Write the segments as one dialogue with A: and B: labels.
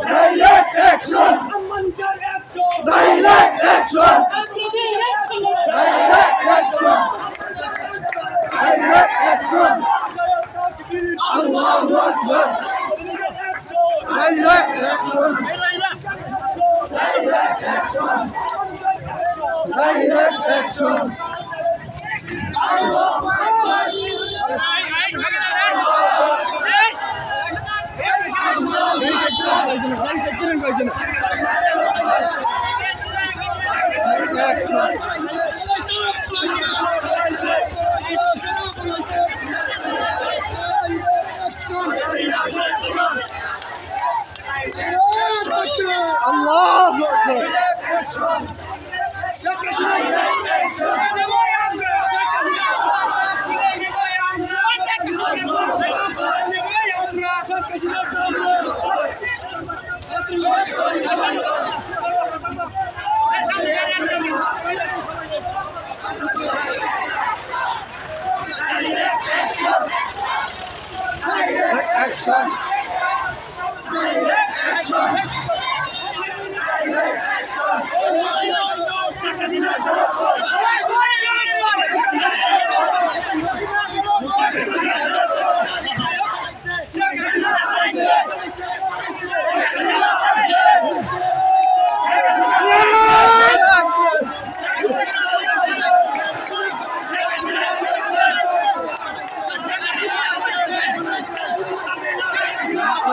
A: Direct action! Direct action! Direct action! Direct action! Allahu Akbar! Direct action! Direct action! Direct action! Allahu Akbar! Allahu Akbar! Action!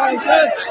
A: That's it.